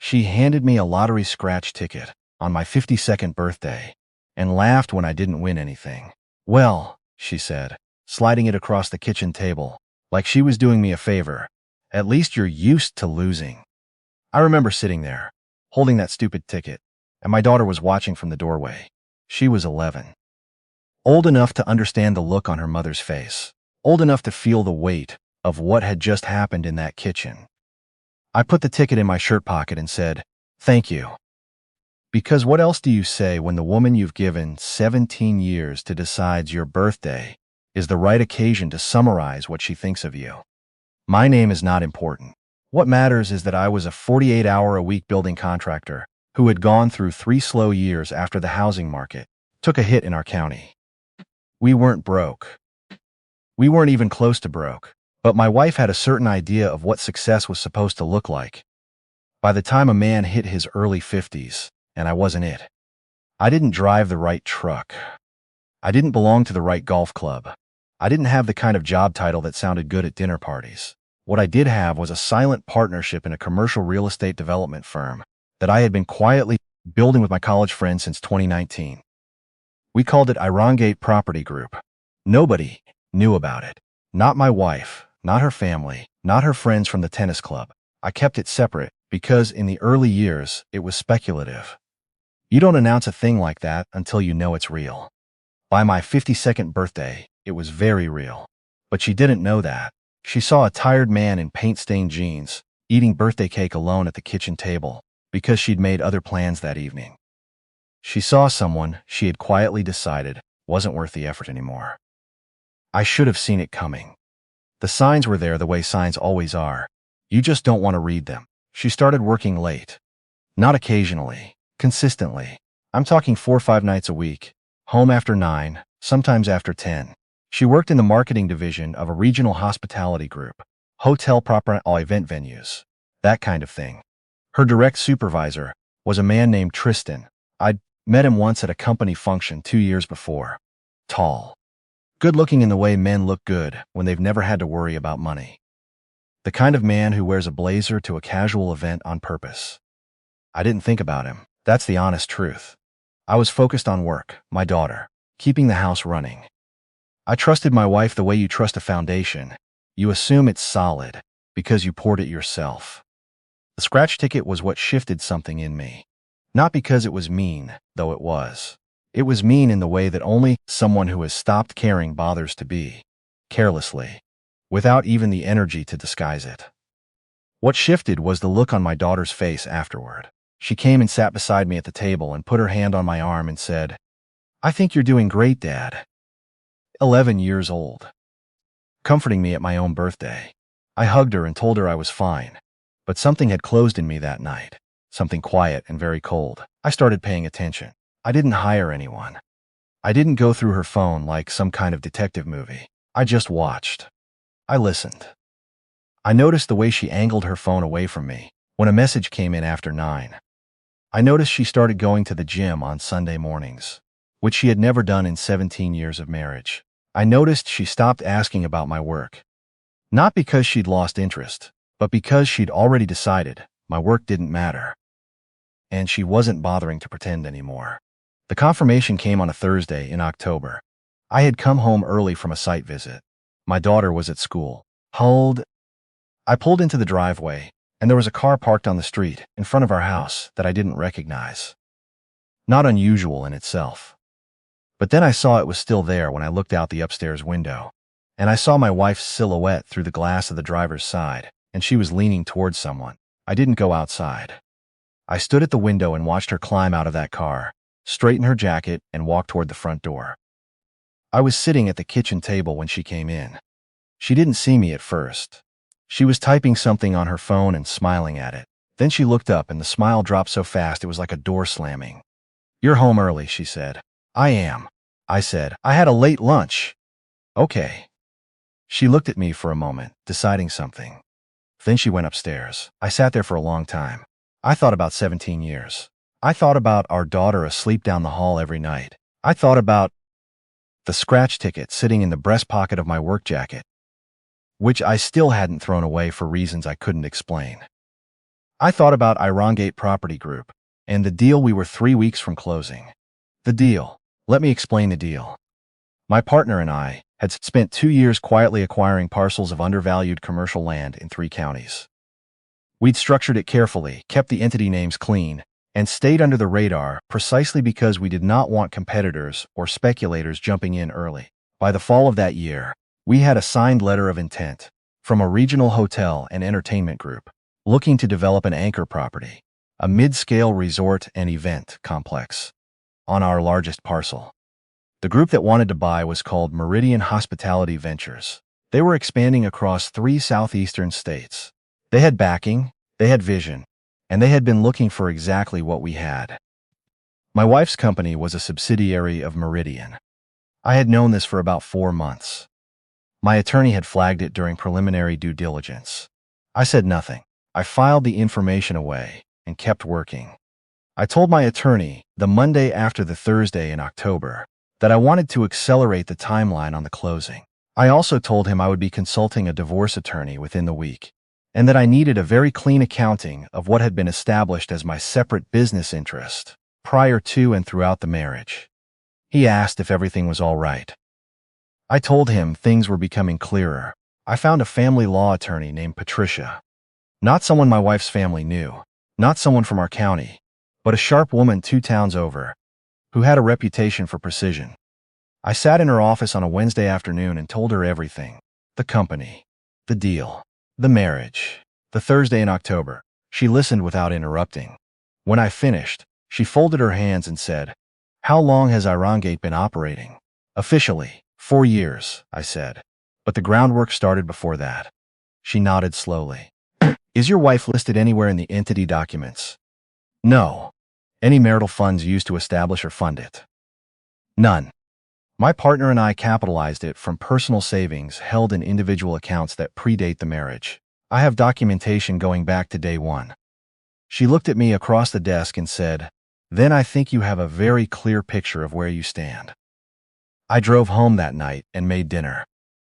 She handed me a lottery scratch ticket on my 52nd birthday and laughed when I didn't win anything. "Well," she said, sliding it across the kitchen table, like she was doing me a favor, "at least you're used to losing." I remember sitting there, holding that stupid ticket, and my daughter was watching from the doorway. She was 11. Old enough to understand the look on her mother's face. Old enough to feel the weight of what had just happened in that kitchen. I put the ticket in my shirt pocket and said, "Thank you." Because what else do you say when the woman you've given 17 years to decides your birthday is the right occasion to summarize what she thinks of you? My name is not important. What matters is that I was a 48-hour-a-week building contractor who had gone through 3 slow years after the housing market took a hit in our county. We weren't broke. We weren't even close to broke, but my wife had a certain idea of what success was supposed to look like. By the time a man hit his early 50s, and I wasn't it. I didn't drive the right truck. I didn't belong to the right golf club. I didn't have the kind of job title that sounded good at dinner parties. What I did have was a silent partnership in a commercial real estate development firm that I had been quietly building with my college friends since 2019. We called it Irongate Property Group. Nobody knew about it. Not my wife, not her family, not her friends from the tennis club. I kept it separate because in the early years, it was speculative. You don't announce a thing like that until you know it's real. By my 52nd birthday, it was very real. But she didn't know that. She saw a tired man in paint-stained jeans, eating birthday cake alone at the kitchen table because she'd made other plans that evening. She saw someone she had quietly decided wasn't worth the effort anymore. I should have seen it coming. The signs were there the way signs always are. You just don't want to read them. She started working late. Not occasionally. Consistently. I'm talking 4 or 5 nights a week. Home after 9, sometimes after 10. She worked in the marketing division of a regional hospitality group. Hotel proper event venues. That kind of thing. Her direct supervisor was a man named Tristan. I'd met him once at a company function 2 years before. Tall. Good-looking in the way men look good when they've never had to worry about money. The kind of man who wears a blazer to a casual event on purpose. I didn't think about him. That's the honest truth. I was focused on work, my daughter, keeping the house running. I trusted my wife the way you trust a foundation. You assume it's solid because you poured it yourself. The scratch ticket was what shifted something in me. Not because it was mean, though it was. It was mean in the way that only someone who has stopped caring bothers to be. Carelessly. Without even the energy to disguise it. What shifted was the look on my daughter's face afterward. She came and sat beside me at the table and put her hand on my arm and said, "I think you're doing great, Dad." 11 years old. Comforting me at my own birthday. I hugged her and told her I was fine. But something had closed in me that night. Something quiet and very cold. I started paying attention. I didn't hire anyone. I didn't go through her phone like some kind of detective movie. I just watched. I listened. I noticed the way she angled her phone away from me when a message came in after 9. I noticed she started going to the gym on Sunday mornings, which she had never done in 17 years of marriage. I noticed she stopped asking about my work. Not because she'd lost interest, but because she'd already decided my work didn't matter. And she wasn't bothering to pretend anymore. The confirmation came on a Thursday in October. I had come home early from a site visit. My daughter was at school. I pulled into the driveway, and there was a car parked on the street in front of our house that I didn't recognize. Not unusual in itself. But then I saw it was still there when I looked out the upstairs window, and I saw my wife's silhouette through the glass of the driver's side, and she was leaning towards someone. I didn't go outside. I stood at the window and watched her climb out of that car, straighten her jacket, and walk toward the front door. I was sitting at the kitchen table when she came in. She didn't see me at first. She was typing something on her phone and smiling at it. Then she looked up and the smile dropped so fast it was like a door slamming. "You're home early," she said. "I am," I said. "I had a late lunch." "Okay." She looked at me for a moment, deciding something. Then she went upstairs. I sat there for a long time. I thought about 17 years. I thought about our daughter asleep down the hall every night. I thought about the scratch ticket sitting in the breast pocket of my work jacket, which I still hadn't thrown away for reasons I couldn't explain. I thought about Irongate Property Group and the deal. We were 3 weeks from closing. The deal. Let me explain the deal. My partner and I had spent 2 years quietly acquiring parcels of undervalued commercial land in 3 counties. We'd structured it carefully, kept the entity names clean, and stayed under the radar precisely because we did not want competitors or speculators jumping in early. By the fall of that year, we had a signed letter of intent from a regional hotel and entertainment group looking to develop an anchor property, a mid-scale resort and event complex, on our largest parcel. The group that wanted to buy was called Meridian Hospitality Ventures. They were expanding across 3 southeastern states. They had backing, they had vision, and they had been looking for exactly what we had. My wife's company was a subsidiary of Meridian. I had known this for about 4 months. My attorney had flagged it during preliminary due diligence. I said nothing. I filed the information away and kept working. I told my attorney the Monday after the Thursday in October that I wanted to accelerate the timeline on the closing. I also told him I would be consulting a divorce attorney within the week, and that I needed a very clean accounting of what had been established as my separate business interest prior to and throughout the marriage. He asked if everything was all right. I told him things were becoming clearer. I found a family law attorney named Patricia. Not someone my wife's family knew, not someone from our county, but a sharp woman 2 towns over, who had a reputation for precision. I sat in her office on a Wednesday afternoon and told her everything: the company, the deal, the marriage, the Thursday in October. She listened without interrupting. When I finished, she folded her hands and said, "How long has Irongate been operating?" "Officially, 4 years," I said. "But the groundwork started before that." She nodded slowly. "Is your wife listed anywhere in the entity documents?" "No." "Any marital funds used to establish or fund it?" "None." My partner and I capitalized it from personal savings held in individual accounts that predate the marriage. I have documentation going back to day one. She looked at me across the desk and said, "Then I think you have a very clear picture of where you stand." I drove home that night and made dinner.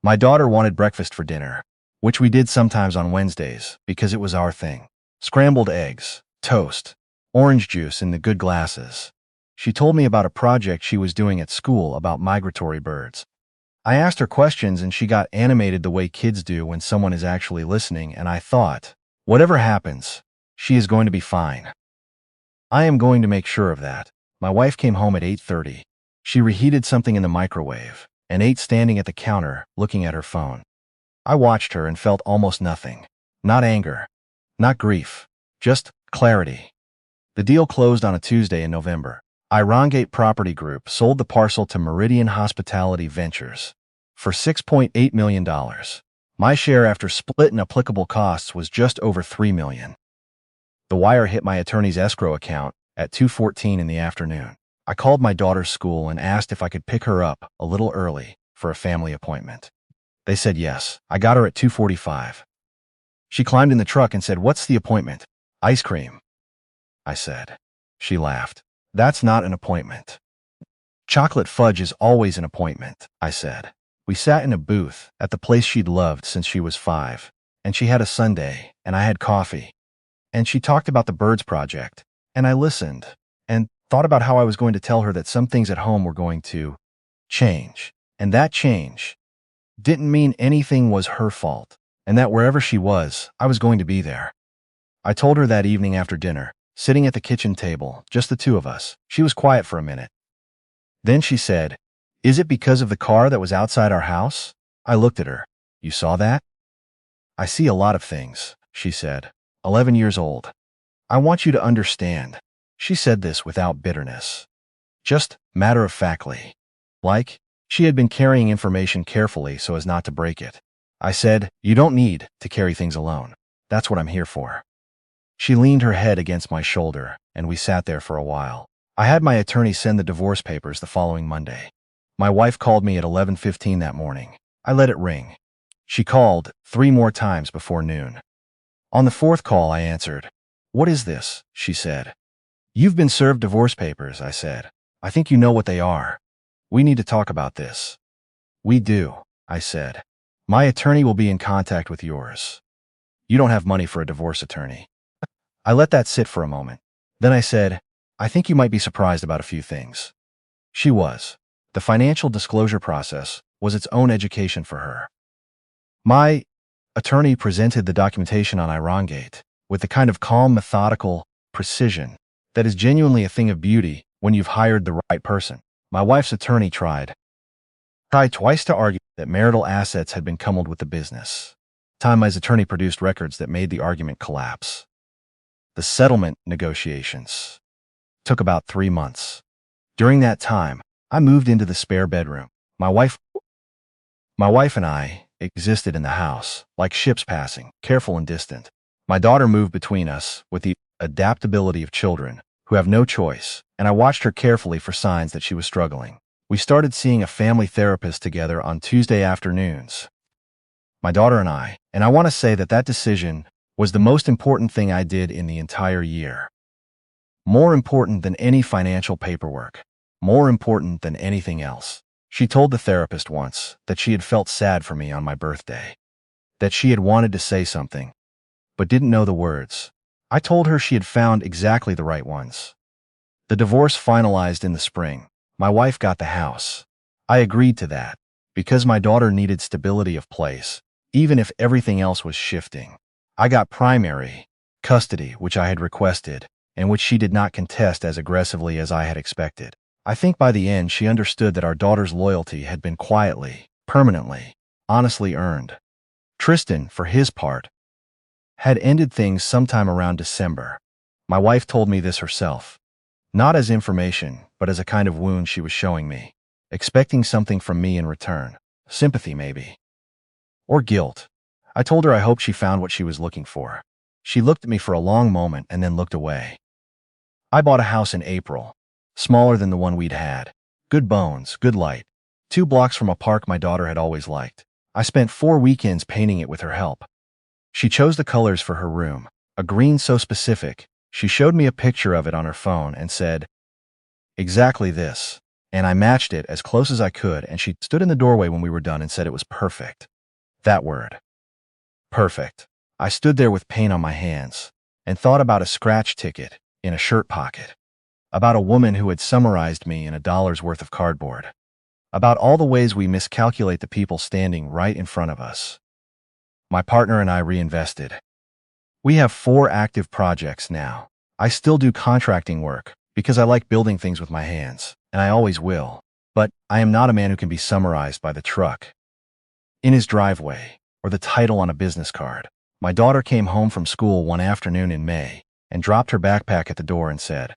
My daughter wanted breakfast for dinner, which we did sometimes on Wednesdays because it was our thing. Scrambled eggs, toast, orange juice in the good glasses. She told me about a project she was doing at school about migratory birds. I asked her questions and she got animated the way kids do when someone is actually listening, and I thought, whatever happens, she is going to be fine. I am going to make sure of that. My wife came home at 8:30. She reheated something in the microwave and ate standing at the counter, looking at her phone. I watched her and felt almost nothing. Not anger, not grief, just clarity. The deal closed on a Tuesday in November. Irongate Property Group sold the parcel to Meridian Hospitality Ventures for $6.8 million. My share after split and applicable costs was just over $3 million. The wire hit my attorney's escrow account at 2:14 in the afternoon. I called my daughter's school and asked if I could pick her up a little early for a family appointment. They said yes. I got her at 2:45. She climbed in the truck and said, "What's the appointment?" "Ice cream," I said. She laughed. "That's not an appointment." "Chocolate fudge is always an appointment," I said. We sat in a booth at the place she'd loved since she was 5, and she had a sundae, and I had coffee. And she talked about the Birds Project, and I listened, and thought about how I was going to tell her that some things at home were going to change, and that change didn't mean anything was her fault, and that wherever she was, I was going to be there. I told her that evening after dinner, sitting at the kitchen table, just the 2 of us. She was quiet for a minute. Then she said, "Is it because of the car that was outside our house?" I looked at her. "You saw that?" "I see a lot of things," she said. 11 years old. "I want you to understand." She said this without bitterness, just matter-of-factly, like she had been carrying information carefully so as not to break it. I said, "You don't need to carry things alone. That's what I'm here for." She leaned her head against my shoulder, and we sat there for a while. I had my attorney send the divorce papers the following Monday. My wife called me at 11:15 that morning. I let it ring. She called 3 more times before noon. On the 4th call, I answered. "What is this?" she said. "You've been served divorce papers," I said. "I think you know what they are. We need to talk about this." "We do," I said. "My attorney will be in contact with yours." "You don't have money for a divorce attorney." I let that sit for a moment. Then I said, I think you might be surprised about a few things. She was. The financial disclosure process was its own education for her. My attorney presented the documentation on Irongate with the kind of calm, methodical precision that is genuinely a thing of beauty when you've hired the right person. My wife's attorney tried twice to argue that marital assets had been cumulated with the business. My attorney produced records that made the argument collapse. The settlement negotiations took about 3 months. During that time, I moved into the spare bedroom. My wife and I existed in the house, like ships passing, careful and distant. My daughter moved between us with the adaptability of children who have no choice, and I watched her carefully for signs that she was struggling. We started seeing a family therapist together on Tuesday afternoons. My daughter and I want to say that that decision was the most important thing I did in the entire year. More important than any financial paperwork. More important than anything else. She told the therapist once that she had felt sad for me on my birthday. That she had wanted to say something, but didn't know the words. I told her she had found exactly the right ones. The divorce finalized in the spring. My wife got the house. I agreed to that because my daughter needed stability of place, even if everything else was shifting. I got primary custody, which I had requested, and which she did not contest as aggressively as I had expected. I think by the end she understood that our daughter's loyalty had been quietly, permanently, honestly earned. Tristan, for his part, had ended things sometime around December. My wife told me this herself. Not as information, but as a kind of wound she was showing me, expecting something from me in return. Sympathy, maybe. Or guilt. I told her I hoped she found what she was looking for. She looked at me for a long moment and then looked away. I bought a house in April, smaller than the one we'd had. Good bones, good light. 2 blocks from a park my daughter had always liked. I spent 4 weekends painting it with her help. She chose the colors for her room, a green so specific. She showed me a picture of it on her phone and said, exactly this. And I matched it as close as I could, and she stood in the doorway when we were done and said it was perfect. That word. Perfect. I stood there with paint on my hands and thought about a scratch ticket in a shirt pocket, about a woman who had summarized me in $1's worth of cardboard, about all the ways we miscalculate the people standing right in front of us. My partner and I reinvested. We have 4 active projects now. I still do contracting work because I like building things with my hands, and I always will. But I am not a man who can be summarized by the truck in his driveway or the title on a business card. My daughter came home from school one afternoon in May and dropped her backpack at the door and said,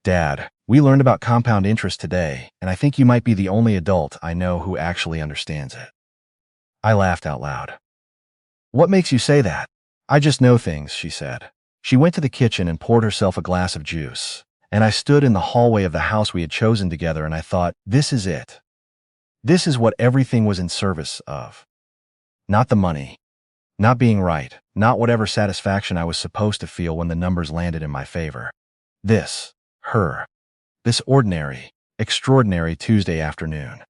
Dad, we learned about compound interest today, and I think you might be the only adult I know who actually understands it. I laughed out loud. What makes you say that? I just know things, she said. She went to the kitchen and poured herself a glass of juice, and I stood in the hallway of the house we had chosen together, and I thought, this is it. This is what everything was in service of. Not the money, not being right, not whatever satisfaction I was supposed to feel when the numbers landed in my favor. This, her, this ordinary, extraordinary Tuesday afternoon.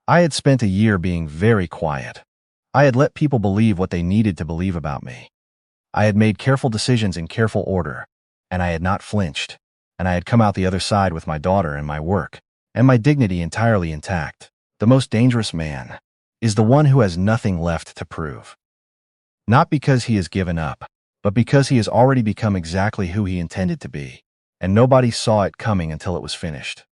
I had spent a year being very quiet. I had let people believe what they needed to believe about me. I had made careful decisions in careful order, and I had not flinched, and I had come out the other side with my daughter and my work, and my dignity entirely intact. The most dangerous man is the one who has nothing left to prove. Not because he has given up, but because he has already become exactly who he intended to be, and nobody saw it coming until it was finished.